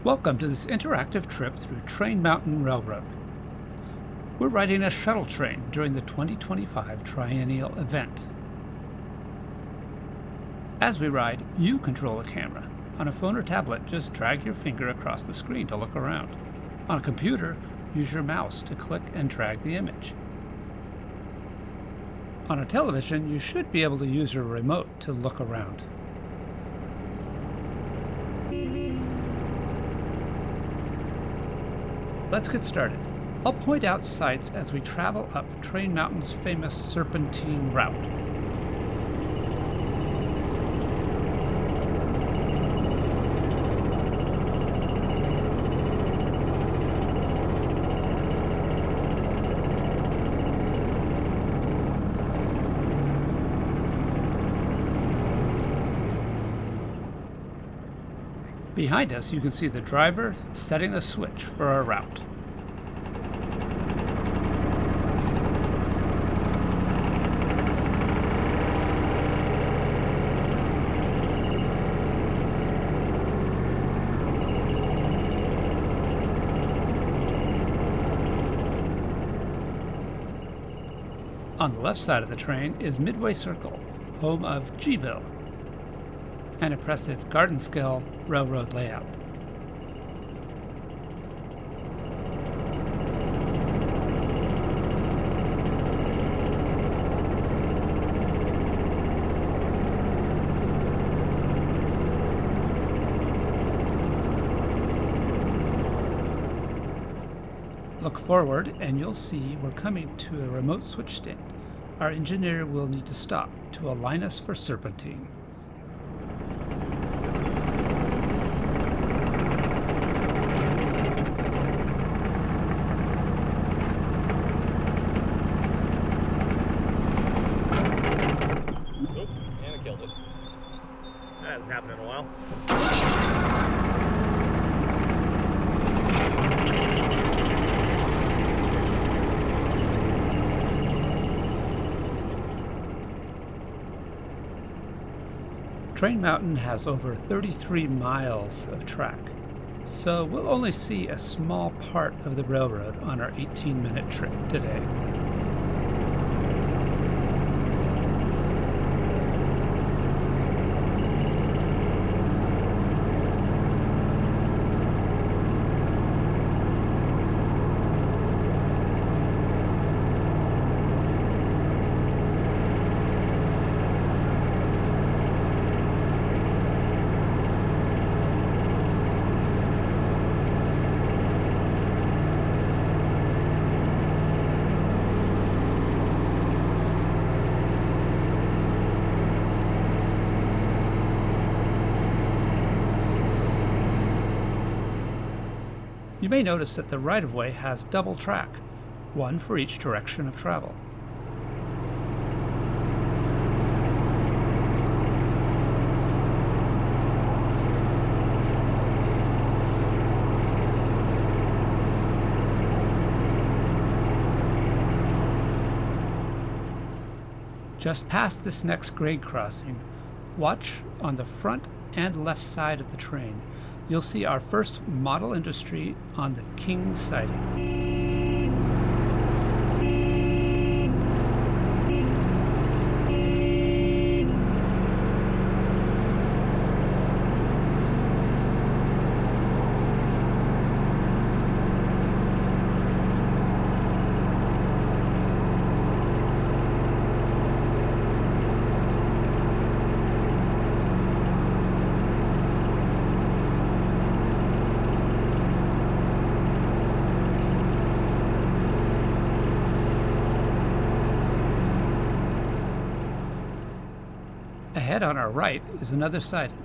Welcome to this interactive trip through Train Mountain Railroad. We're riding a shuttle train during the 2025 Triennial event. As we ride, you control the camera. On a phone or tablet, just drag your finger across the screen to look around. On a computer, use your mouse to click and drag the image. On a television, you should be able to use your remote to look around. Let's get started. I'll point out sights as we travel up Train Mountain's famous serpentine route. Behind us, you can see the driver setting the switch for our route. On the left side of the train is Midway Circle, home of Gville, an impressive garden-scale railroad layout. Look forward and you'll see we're coming to a remote switch stand. Our engineer will need to stop to align us for serpentine. Happened in a while. Train Mountain has over 33 miles of track, so we'll only see a small part of the railroad on our 18-minute trip today. You may notice that the right-of-way has double track, one for each direction of travel. Just past this next grade crossing, watch on the front and left side of the train. You'll see our first model industry on the King siding. Ahead on our right is another siding.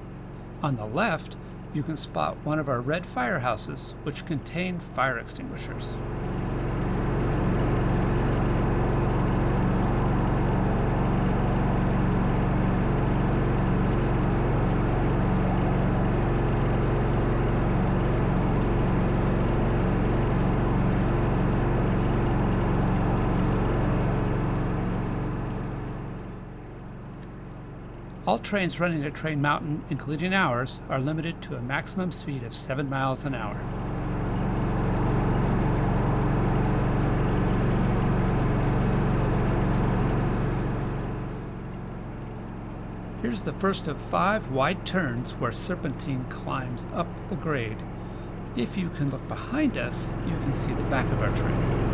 On the left, you can spot one of our red firehouses, which contain fire extinguishers. All trains running at Train Mountain, including ours, are limited to a maximum speed of 7 miles an hour. Here's the first of 5 wide turns where Serpentine climbs up the grade. If you can look behind us, you can see the back of our train.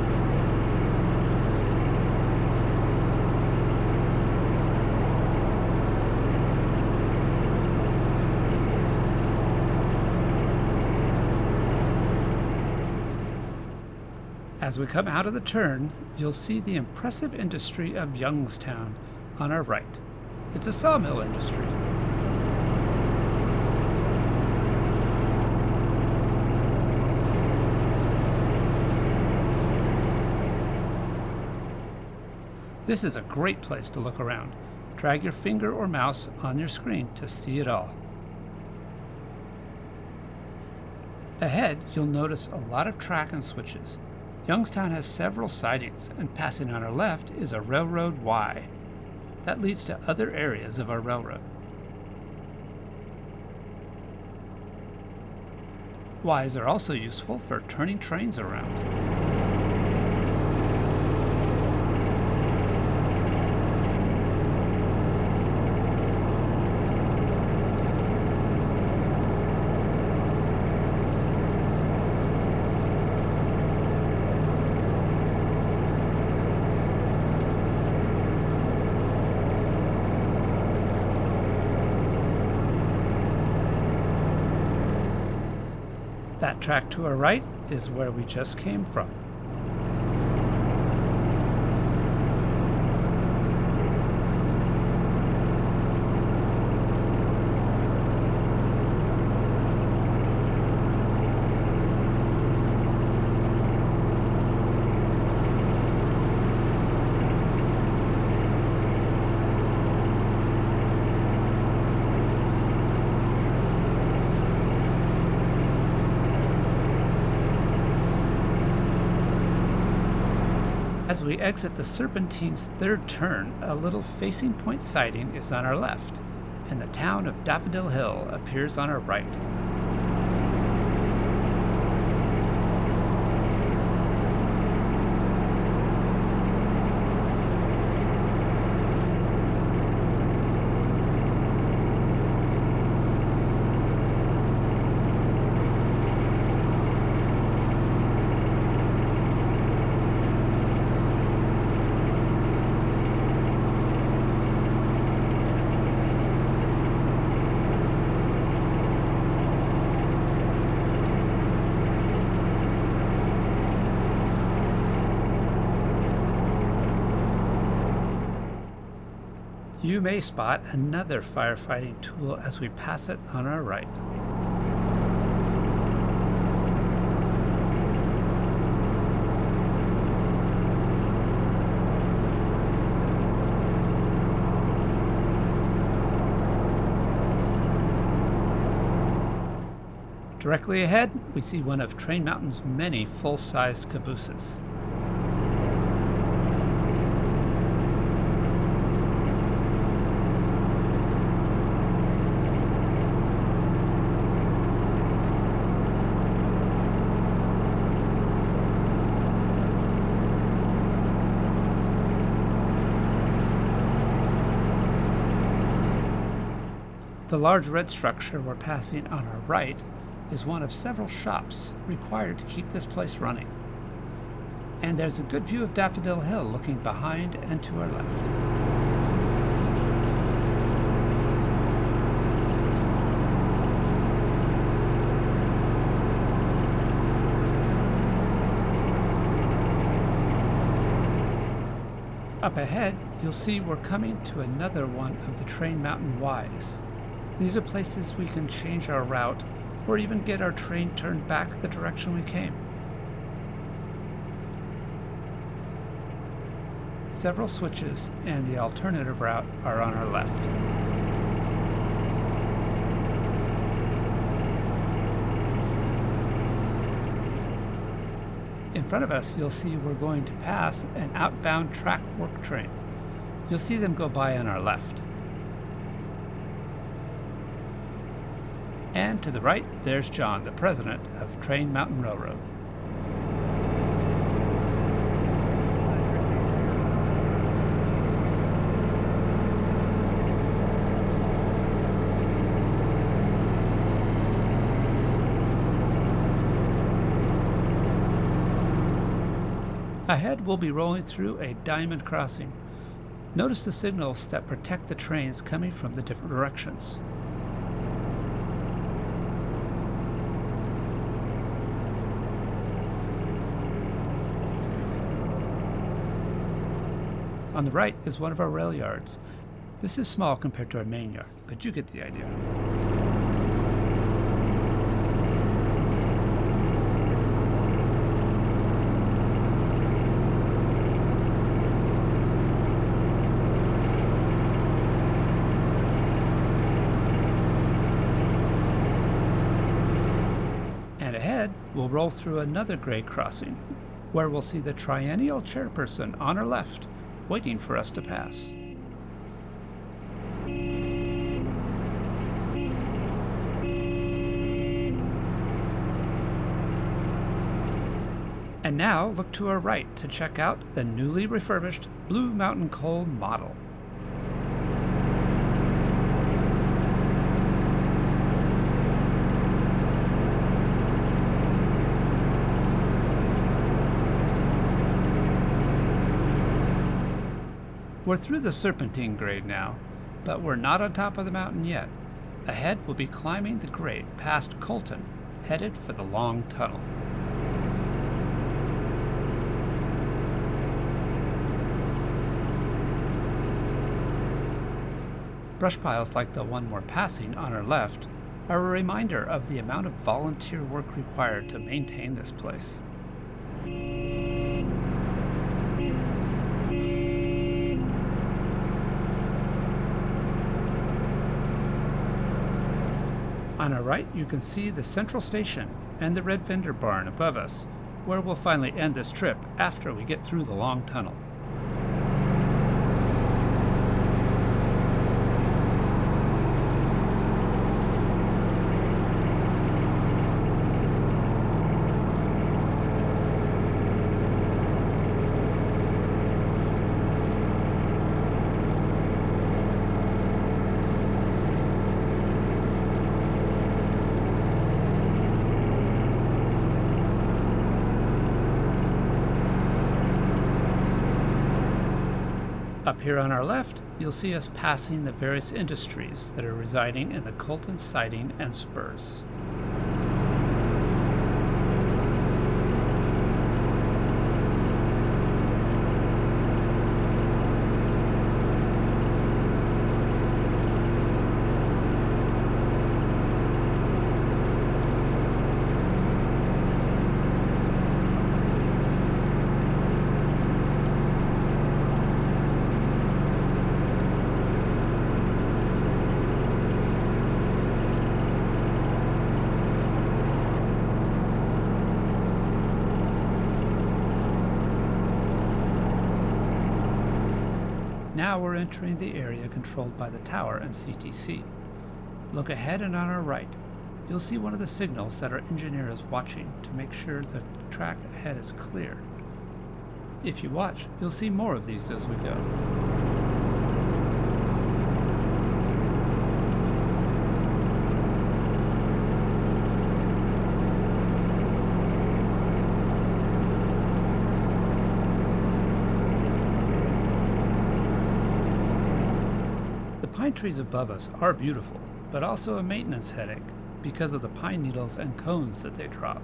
As we come out of the turn, you'll see the impressive industry of Youngstown on our right. It's a sawmill industry. This is a great place to look around. Drag your finger or mouse on your screen to see it all. Ahead, you'll notice a lot of track and switches. Youngstown has several sidings, and passing on our left is a Railroad Y. That leads to other areas of our railroad. Ys are also useful for turning trains around. That track to our right is where we just came from. As we exit the Serpentine's third turn, a little facing point siding is on our left, and the town of Daffodil Hill appears on our right. You may spot another firefighting tool as we pass it on our right. Directly ahead, we see one of Train Mountain's many full-sized cabooses. The large red structure we're passing on our right is one of several shops required to keep this place running. And there's a good view of Daffodil Hill looking behind and to our left. Up ahead, you'll see we're coming to another one of the Train Mountain Ys. These are places we can change our route or even get our train turned back the direction we came. Several switches and the alternative route are on our left. In front of us, you'll see we're going to pass an outbound track work train. You'll see them go by on our left. And to the right, there's John, the president of Train Mountain Railroad. Ahead, we'll be rolling through a diamond crossing. Notice the signals that protect the trains coming from the different directions. On the right is one of our rail yards. This is small compared to our main yard, but you get the idea. And ahead, we'll roll through another grade crossing, where we'll see the triennial chairperson on our left, waiting for us to pass. And now look to our right to check out the newly refurbished Blue Mountain Coal model. We're through the Serpentine grade now, but we're not on top of the mountain yet. Ahead, we'll be climbing the grade past Colton, headed for the long tunnel. Brush piles like the one we're passing on our left are a reminder of the amount of volunteer work required to maintain this place. On our right, you can see the central station and the red vendor barn above us, where we'll finally end this trip after we get through the long tunnel. Up here on our left, you'll see us passing the various industries that are residing in the Colton siding and spurs. Now we're entering the area controlled by the tower and CTC. Look ahead and on our right. You'll see one of the signals that our engineer is watching to make sure the track ahead is clear. If you watch, you'll see more of these as we go. Pine trees above us are beautiful, but also a maintenance headache because of the pine needles and cones that they drop.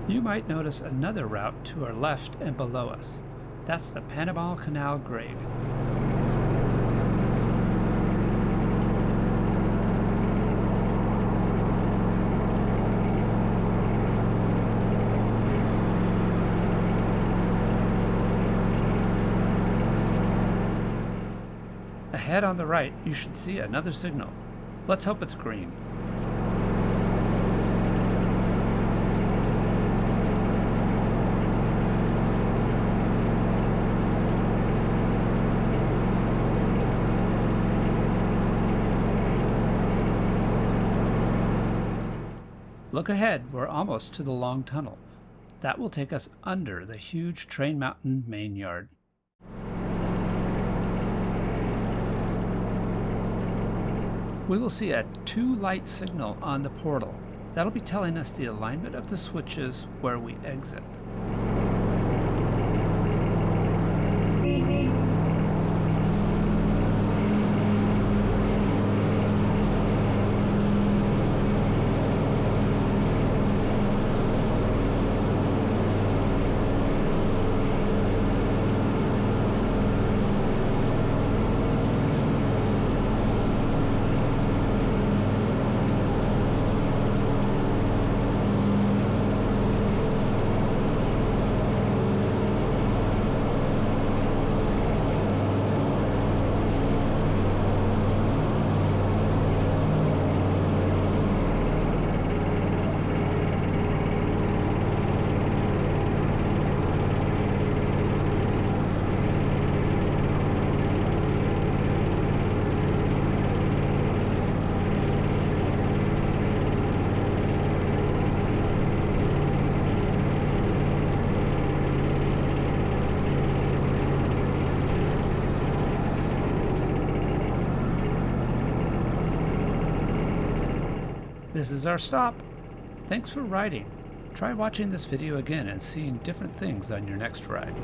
You might notice another route to our left and below us. That's the Panama Canal grade. Ahead on the right, you should see another signal. Let's hope it's green. Look ahead, we're almost to the long tunnel. That will take us under the huge Train Mountain main yard. We will see a 2 light signal on the portal. That'll be telling us the alignment of the switches where we exit. This is our stop. Thanks for riding. Try watching this video again and seeing different things on your next ride.